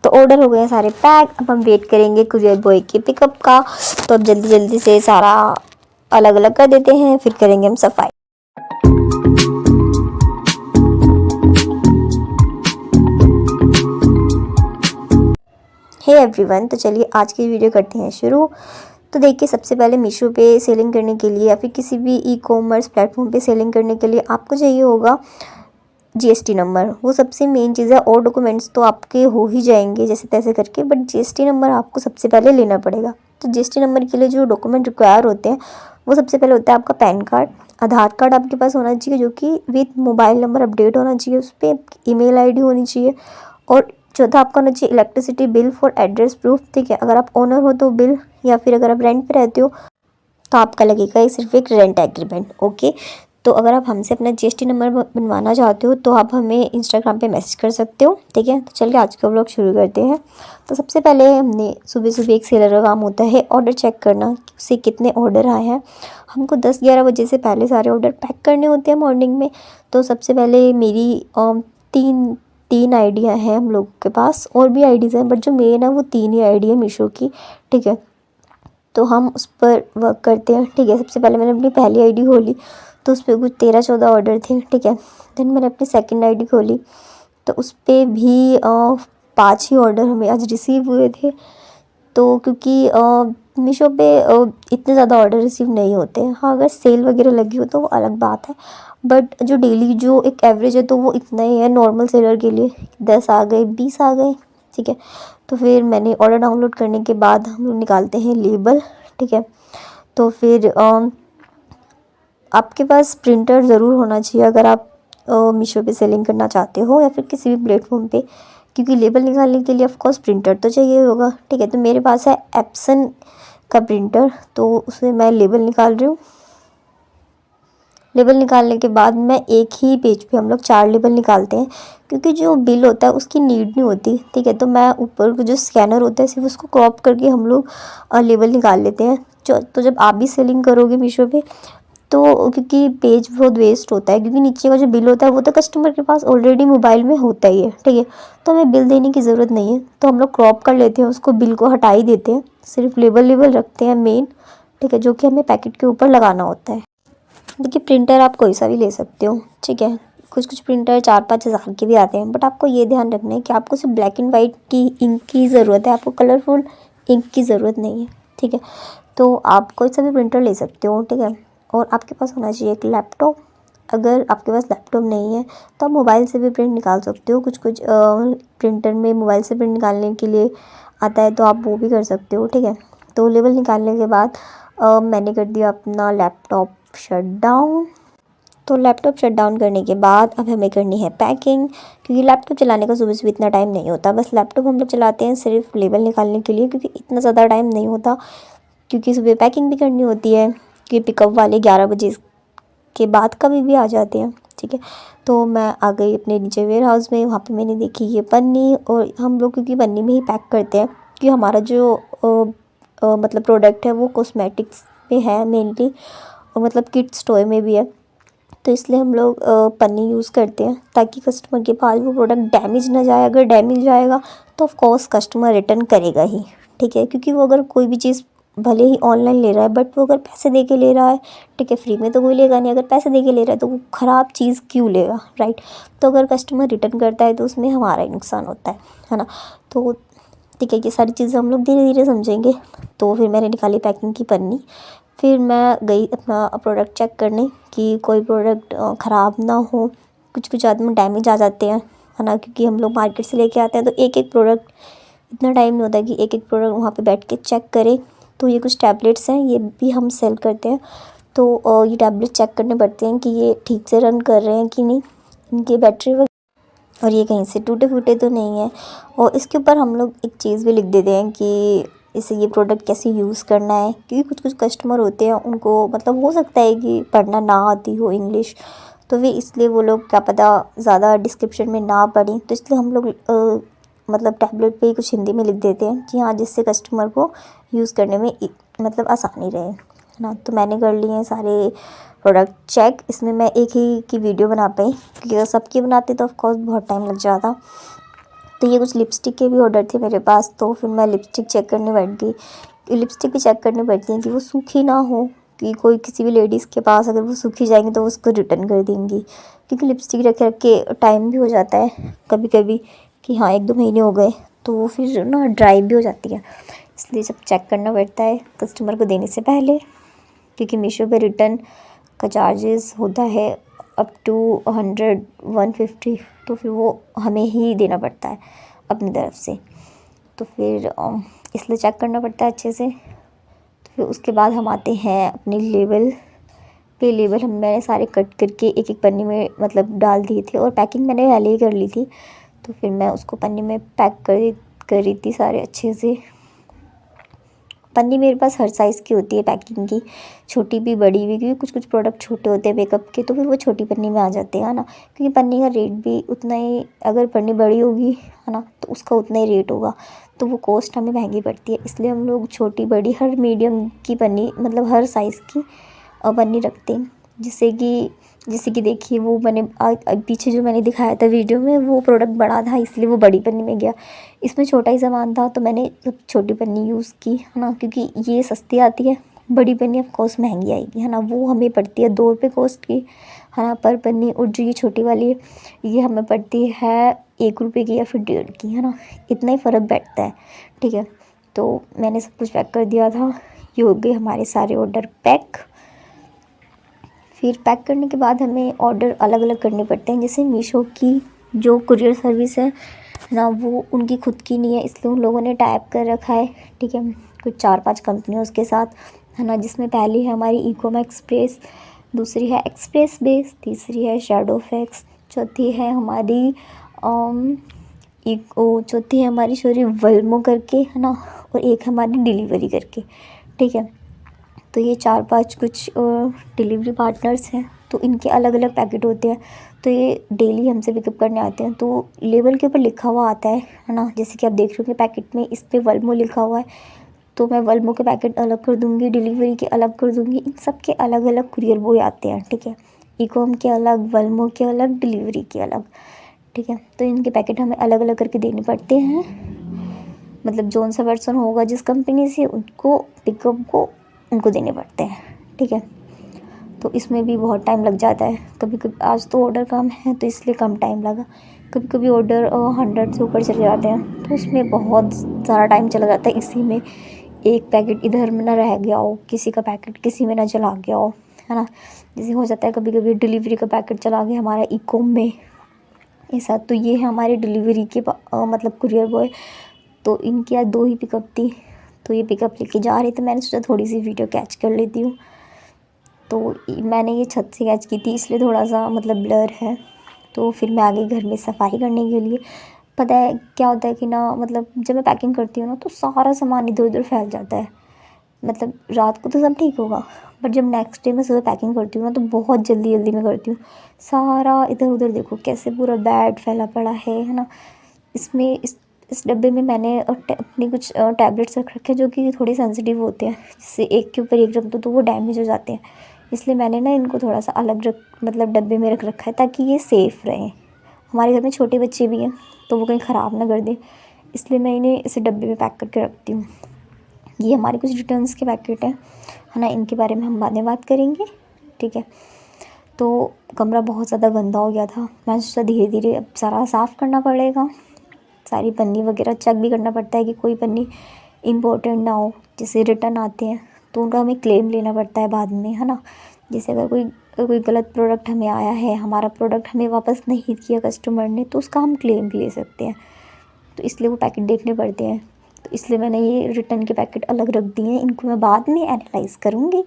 तो ऑर्डर हो गए हैं सारे पैक। अब हम वेट करेंगे कुरियर बॉय के पिकअप का। तो अब जल्दी जल्दी से सारा अलग अलग कर देते हैं, फिर करेंगे हम सफाई। हे एवरीवन, तो चलिए आज की वीडियो करते हैं शुरू। तो देखिए, सबसे पहले मीशो पे सेलिंग करने के लिए या फिर किसी भी ई कॉमर्स प्लेटफॉर्म पे सेलिंग करने के लिए आपको चाहिए होगा जीएसटी नंबर। वो सबसे मेन चीज़ है, और डॉक्यूमेंट्स तो आपके हो ही जाएंगे जैसे तैसे करके, बट जीएसटी नंबर आपको सबसे पहले लेना पड़ेगा। तो जीएसटी नंबर के लिए जो डॉक्यूमेंट रिक्वायर होते हैं वो सबसे पहले होता है आपका पैन कार्ड, आधार कार्ड आपके पास होना चाहिए जो कि विद मोबाइल नंबर अपडेट होना चाहिए, उस पर ईमेल आईडी होनी चाहिए, और चौथा आपका होना चाहिए electricity bill for address proof. ठीक है, अगर आप ओनर हो तो बिल, या फिर अगर आप रेंट पे रहते हो तो आपका लगेगा सिर्फ एक रेंट एग्रीमेंट। ओके, तो अगर आप हमसे अपना जीएसटी नंबर बनवाना चाहते हो तो आप हमें इंस्टाग्राम पे मैसेज कर सकते हो। ठीक है, तो चलिए आज का व्लॉग शुरू करते हैं। तो सबसे पहले हमने सुबह सुबह एक सेलर का काम होता है ऑर्डर चेक करना कि उससे कितने ऑर्डर आए हैं। हमको 10-11 बजे से पहले सारे ऑर्डर पैक करने होते हैं मॉर्निंग में। तो सबसे पहले मेरी तीन आइडिया हैं हम लोगों के पास, और भी आईडीज़ हैं बट जो मेन है वो 3 ही आईडी है मीशो की। ठीक है, तो हम उस पर वर्क करते हैं। ठीक है, सबसे पहले मैंने अपनी पहली आईडी खोली तो उस पर कुछ 13-14 ऑर्डर थे। ठीक है, देन मैंने अपनी सेकंड आईडी खोली तो उस पर भी 5 ही ऑर्डर हमें आज रिसीव हुए थे। तो क्योंकि मीशो पे इतने ज़्यादा ऑर्डर रिसीव नहीं होते हैं। हाँ, अगर सेल वगैरह लगी हो तो वो अलग बात है, बट जो डेली जो एक एवरेज है तो वो इतना ही है नॉर्मल सेलर के लिए। 10 आ गए, 20 आ गए। ठीक है, तो फिर मैंने ऑर्डर डाउनलोड करने के बाद हम लोग निकालते हैं लेबल। ठीक है, तो फिर आपके पास प्रिंटर ज़रूर होना चाहिए अगर आप मीशो पे सेलिंग करना चाहते हो या फिर किसी भी प्लेटफॉर्म पे, क्योंकि लेबल निकालने के लिए ऑफ कोर्स प्रिंटर तो चाहिए होगा। ठीक है, तो मेरे पास है एप्सन का प्रिंटर, तो उसमें मैं लेबल निकाल रही हूँ। लेबल निकालने के बाद मैं एक ही पेज पे हम लोग 4 लेबल निकालते हैं, क्योंकि जो बिल होता है उसकी नीड नहीं होती। ठीक है, तो मैं ऊपर जो स्कैनर होता है सिर्फ उसको क्रॉप करके हम लोग लेबल निकाल लेते हैं। तो जब आप भी सेलिंग करोगे मीशो पे तो क्योंकि पेज बहुत वेस्ट होता है, क्योंकि नीचे का जो बिल होता है वो तो कस्टमर के पास ऑलरेडी मोबाइल में होता ही है। ठीक है, तो हमें बिल देने की ज़रूरत नहीं है, तो हम लोग क्रॉप कर लेते हैं उसको, बिल को हटा ही देते हैं, सिर्फ लेबल रखते हैं मेन। ठीक है, जो कि हमें पैकेट के ऊपर लगाना होता है। देखिए, प्रिंटर आप कोई सा भी ले सकते हो। ठीक है, कुछ प्रिंटर 4-5 हज़ार के भी आते हैं, बट आपको ये ध्यान रखना है कि आपको सिर्फ ब्लैक एंड वाइट की इंक की ज़रूरत है, आपको कलरफुल इंक की ज़रूरत नहीं है। ठीक है, तो आप कोई सा भी प्रिंटर ले सकते हो। ठीक है, और आपके पास होना चाहिए एक लैपटॉप। अगर आपके पास लैपटॉप नहीं है तो आप मोबाइल से भी प्रिंट निकाल सकते हो। कुछ प्रिंटर में मोबाइल से प्रिंट निकालने के लिए आता है, तो आप वो भी कर सकते हो। ठीक है, तो लेबल निकालने के बाद मैंने कर दिया अपना लैपटॉप शट डाउन। तो लैपटॉप शट डाउन करने के बाद अब हमें करनी है पैकिंग, क्योंकि लैपटॉप चलाने का सुबह इतना टाइम नहीं होता। बस लैपटॉप हम लोग चलाते हैं सिर्फ लेबल निकालने के लिए, क्योंकि इतना ज़्यादा टाइम नहीं होता, क्योंकि सुबह पैकिंग भी करनी होती है, क्योंकि पिकअप वाले 11 बजे के बाद कभी भी आ जाते हैं। ठीक है, तो मैं आ गई अपने नीचे वेयर हाउस में। वहाँ पे मैंने देखी ये पन्नी, और हम लोग क्योंकि पन्नी में ही पैक करते हैं, क्योंकि हमारा जो मतलब प्रोडक्ट है वो कॉस्मेटिक्स में है मेनली, और मतलब किड्स टॉय में भी है, तो इसलिए हम लोग पन्नी यूज़ करते हैं ताकि कस्टमर के पास वो प्रोडक्ट डैमेज ना जाए। अगर डैमेज जाएगा तो ऑफ कोर्स कस्टमर रिटर्न करेगा ही। ठीक है, क्योंकि वो अगर कोई भी चीज़ भले ही ऑनलाइन ले रहा है, बट वो अगर पैसे दे के ले रहा है, ठीक है, फ्री में तो कोई लेगा नहीं। अगर पैसे दे के ले रहा है तो वो ख़राब चीज़ क्यों लेगा, राइट। तो अगर कस्टमर रिटर्न करता है तो उसमें हमारा ही नुकसान होता है ना। तो ठीक है, ये सारी चीज़ें हम लोग धीरे धीरे समझेंगे। तो फिर मैंने निकाली पैकिंग की पन्नी, फिर मैं गई अपना प्रोडक्ट चेक करने कि कोई प्रोडक्ट ख़राब ना हो। कुछ आदमी डैमेज आ जाते हैं, है ना, क्योंकि हम लोग मार्केट से लेके आते हैं, तो एक प्रोडक्ट इतना टाइम नहीं होता कि एक प्रोडक्ट वहाँ पे बैठ के चेक करें। तो ये कुछ टैबलेट्स हैं, ये भी हम सेल करते हैं, तो ये टैबलेट चेक करने पड़ते हैं कि ये ठीक से रन कर रहे हैं कि नहीं, इनकी बैटरी और ये कहीं से टूटे फूटे तो नहीं है। और इसके ऊपर हम लोग एक चीज़ भी लिख देते हैं कि इसे ये प्रोडक्ट कैसे यूज़ करना है, क्योंकि कुछ कस्टमर होते हैं उनको मतलब हो सकता है कि पढ़ना ना आती हो इंग्लिश, तो वे इसलिए वो लोग क्या पता ज़्यादा डिस्क्रिप्शन में ना पढ़ें, तो इसलिए हम लोग मतलब टैबलेट पे ही कुछ हिंदी में लिख देते हैं कि हाँ, जिससे कस्टमर को यूज़ करने में मतलब आसानी रहे, है ना। तो मैंने कर लिए हैं सारे प्रोडक्ट चेक। इसमें मैं एक ही की वीडियो बना पाई, क्योंकि अगर सबकी बनाते तो ऑफ कोर्स बहुत टाइम लग जाता। तो ये कुछ लिपस्टिक के भी ऑर्डर थे मेरे पास, तो फिर मैं लिपस्टिक चेक करने बैठ गई। लिपस्टिक भी चेक करनी पड़ती है कि वो सूखी ना हो, कि कोई किसी भी लेडीज़ के पास अगर वो सूखी जाएंगी तो वो उसको रिटर्न कर देंगी, क्योंकि लिपस्टिक रख रख के टाइम भी हो जाता है कभी कभी कि हाँ 1-2 महीने हो गए तो वो फिर ना ड्राई भी हो जाती है। इसलिए सब चेक करना पड़ता है कस्टमर को देने से पहले, क्योंकि मीशो पे रिटर्न का चार्जेस होता है अप टू 100-150, तो फिर वो हमें ही देना पड़ता है अपनी तरफ से। तो फिर इसलिए चेक करना पड़ता है अच्छे से। तो फिर उसके बाद हम आते हैं अपने लेबल पे। लेबल मैंने सारे कट करके एक एक पन्नी में मतलब डाल दिए थे, और पैकिंग मैंने पहले ही कर ली थी, तो फिर मैं उसको पन्नी में पैक कर रही थी सारे अच्छे से। पन्नी मेरे पास हर साइज़ की होती है पैकिंग की, छोटी भी बड़ी भी, क्योंकि कुछ कुछ प्रोडक्ट छोटे होते हैं मेकअप के, तो फिर वो छोटी पन्नी में आ जाते हैं, है ना। क्योंकि पन्नी का रेट भी उतना ही, अगर पन्नी बड़ी होगी है ना तो उसका उतना ही रेट होगा, तो वो कॉस्ट हमें महंगी पड़ती है। इसलिए हम लोग छोटी बड़ी हर मीडियम की पन्नी, मतलब हर साइज़ की पन्नी रखते हैं। जैसे कि देखिए वो मैंने पीछे जो मैंने दिखाया था वीडियो में, वो प्रोडक्ट बड़ा था इसलिए वो बड़ी पन्नी में गया। इसमें छोटा ही सामान था तो मैंने छोटी पन्नी यूज़ की, है ना, क्योंकि ये सस्ती आती है। बड़ी पन्नी ऑफ कोर्स महंगी आएगी, है ना, वो हमें पड़ती है 2 रुपये कॉस्ट की, है ना, पर पन्नी। और जो ये छोटी वाली है ये हमें पड़ती है 1 रुपये की या फिर 1.5 की, है ना, इतना ही फ़र्क बैठता है। ठीक है, तो मैंने सब कुछ पैक कर दिया था। ये हो गए हमारे सारे ऑर्डर पैक। फिर पैक करने के बाद हमें ऑर्डर अलग अलग करने पड़ते हैं। जैसे मीशो की जो कुरियर सर्विस है ना, वो उनकी खुद की नहीं है, इसलिए उन लोगों ने टाइप कर रखा है। ठीक है, कुछ 4-5 कंपनियों उसके साथ, है ना, जिसमें पहली है हमारी इकोम एक्सप्रेस, दूसरी है एक्सप्रेस बेस, तीसरी है शैडोफैक्स, चौथी है हमारी चौथी है हमारी वल्मो करके, है ना, और एक हमारी डिलीवरी करके। ठीक है, तो ये 4-5 कुछ डिलीवरी पार्टनर्स हैं, तो इनके अलग अलग पैकेट होते हैं, तो ये डेली हमसे पिकअप करने आते हैं। तो लेबल के ऊपर लिखा हुआ आता है ना, जैसे कि आप देख रहे हो पैकेट में इस पर वल्मो लिखा हुआ है, तो मैं वल्मो के पैकेट अलग कर दूँगी, डिलीवरी के अलग कर दूँगी। इन सब के अलग अलग कुरियर बॉय आते हैं। ठीक है, इकोम के अलग, वल्मो के अलग, डिलीवरी के अलग। ठीक है, तो इनके पैकेट हमें अलग अलग करके देने पड़ते हैं। मतलब जौन सा पर्सन होगा जिस कंपनी से, उनको पिकअप को उनको देने पड़ते हैं। ठीक है, तो इसमें भी बहुत टाइम लग जाता है। कभी कभी आज तो ऑर्डर कम है तो इसलिए कम टाइम लगा, कभी कभी ऑर्डर 100 से ऊपर चले जाते हैं तो उसमें बहुत सारा टाइम चला जाता है। इसी में एक पैकेट इधर में ना रह गया हो, किसी का पैकेट किसी में ना चला गया हो, है ना। जैसे हो जाता है कभी कभी डिलीवरी का पैकेट चला गया हमारा इकोम में ऐसा। तो ये है हमारे डिलीवरी के मतलब कुरियर बॉय। तो इनकी आज 2 ही पिकअप थी, तो ये पिकअप लेके जा रहे थे। मैंने सोचा थोड़ी सी वीडियो कैच कर लेती हूँ, तो मैंने ये छत से कैच की थी इसलिए थोड़ा सा मतलब ब्लर है। तो फिर मैं आ गई घर में सफाई करने के लिए। पता है क्या होता है कि ना, मतलब जब मैं पैकिंग करती हूँ ना तो सारा सामान इधर उधर फैल जाता है। मतलब रात को तो सब ठीक होगा, बट जब नेक्स्ट डे मैं सुबह पैकिंग करती हूँ ना तो बहुत जल्दी जल्दी में करती हूँ। सारा इधर उधर देखो कैसे पूरा बेड फैला पड़ा है ना। इसमें इस डब्बे में मैंने अपनी कुछ टैबलेट्स रख रखे हैं जो कि थोड़े सेंसिटिव होते हैं, जिससे एक के ऊपर एक रख दो तो वो डैमेज हो जाते हैं। इसलिए मैंने ना इनको थोड़ा सा अलग मतलब डब्बे में रख रखा है ताकि ये सेफ़ रहें। हमारे घर में छोटे बच्चे भी हैं तो वो कहीं ख़राब ना कर दें, इसलिए मैं इन्हें इसे डब्बे में पैक करके रखती हूँ। ये हमारे कुछ रिटर्न्स के पैकेट हैं, है ना, इनके बारे में हम बाद में बात करेंगे। ठीक है, तो कमरा बहुत ज़्यादा गंदा हो गया था। मैं सोचा धीरे धीरे अब सारा साफ़ करना पड़ेगा। सारी पन्नी वगैरह चेक भी करना पड़ता है कि कोई पन्नी इम्पोर्टेंट ना हो। जैसे रिटर्न आते हैं तो उनका हमें क्लेम लेना पड़ता है बाद में, है ना। जैसे अगर कोई गलत प्रोडक्ट हमें आया है, हमारा प्रोडक्ट हमें वापस नहीं किया कस्टमर ने, तो उसका हम क्लेम भी ले सकते हैं। तो इसलिए वो पैकेट देखने पड़ते हैं। तो इसलिए मैंने ये रिटर्न के पैकेट अलग रख दिए हैं, इनको मैं बाद में एनालाइज़ करूँगी।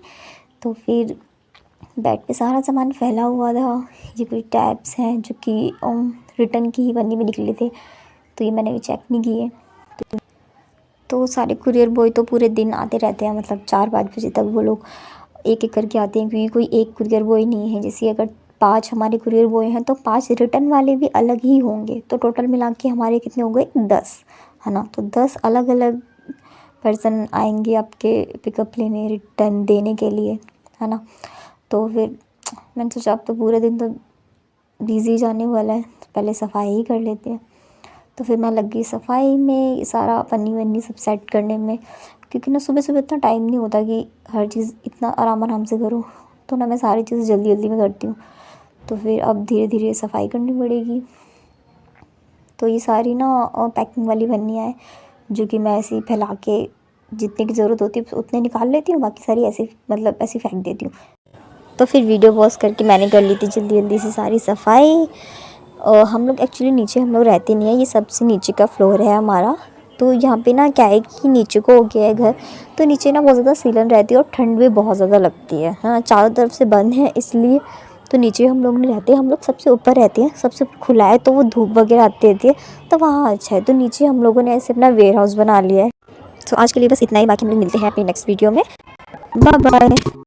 तो फिर बेड पे सारा सामान फैला हुआ था। ये कोई टैब्स हैं जो कि रिटर्न की ही पन्नी में निकले थे, तो ये मैंने भी चेक नहीं किए। तो सारे कुरियर बॉय तो पूरे दिन आते रहते हैं, मतलब 4-5 बजे तक वो लोग एक एक करके आते हैं, क्योंकि कोई एक कुरियर बॉय नहीं है। जैसे अगर 5 हमारे कुरियर बॉय हैं तो 5 रिटर्न वाले भी अलग ही होंगे, तो टोटल मिला के हमारे कितने हो गए 10, है ना। तो 10 अलग अलग पर्सन आएंगे आपके पिकअप लेने, रिटर्न देने के लिए, है ना। तो फिर मैंने सोचा अब तो पूरे दिन तो बिज़ी जाने वाला है, तो पहले सफाई ही कर लेते हैं। तो फिर मैं लग गई सफाई में, सारा पन्नी वन्नी सब सेट करने में, क्योंकि ना सुबह सुबह इतना टाइम नहीं होता कि हर चीज़ इतना आराम आराम से करूँ, तो ना मैं सारी चीज़ जल्दी जल्दी में करती हूँ। तो फिर अब धीरे धीरे सफाई करनी पड़ेगी। तो ये सारी ना पैकिंग वाली पन्नियाँ हैं जो कि मैं ऐसे ही फैला के जितने की ज़रूरत होती है उतने निकाल लेती हूँ, बाकी सारी ऐसे मतलब ऐसे फेंक देती हूँ। तो फिर वीडियो पॉज करके मैंने कर ली थी जल्दी जल्दी से सारी सफाई। हम लोग एक्चुअली नीचे हम लोग रहते नहीं है, ये सबसे नीचे का फ्लोर है हमारा। तो यहाँ पे ना क्या है कि नीचे को हो गया है घर, तो नीचे ना बहुत ज़्यादा सीलन रहती है और ठंड भी बहुत ज़्यादा लगती है हाँ, चारों तरफ से बंद है इसलिए। तो नीचे हम लोग नहीं रहते, हम लोग सबसे ऊपर रहते हैं, सबसे खुला है तो वो धूप वगैरह आती रहती है तो वहाँ अच्छा है। तो नीचे हम लोगों ने ऐसे अपना वेयर हाउस बना लिया है। तो आज के लिए बस इतना ही, बाकी हम लोग मिलते हैं अपनी नेक्स्ट वीडियो में। Bye bye.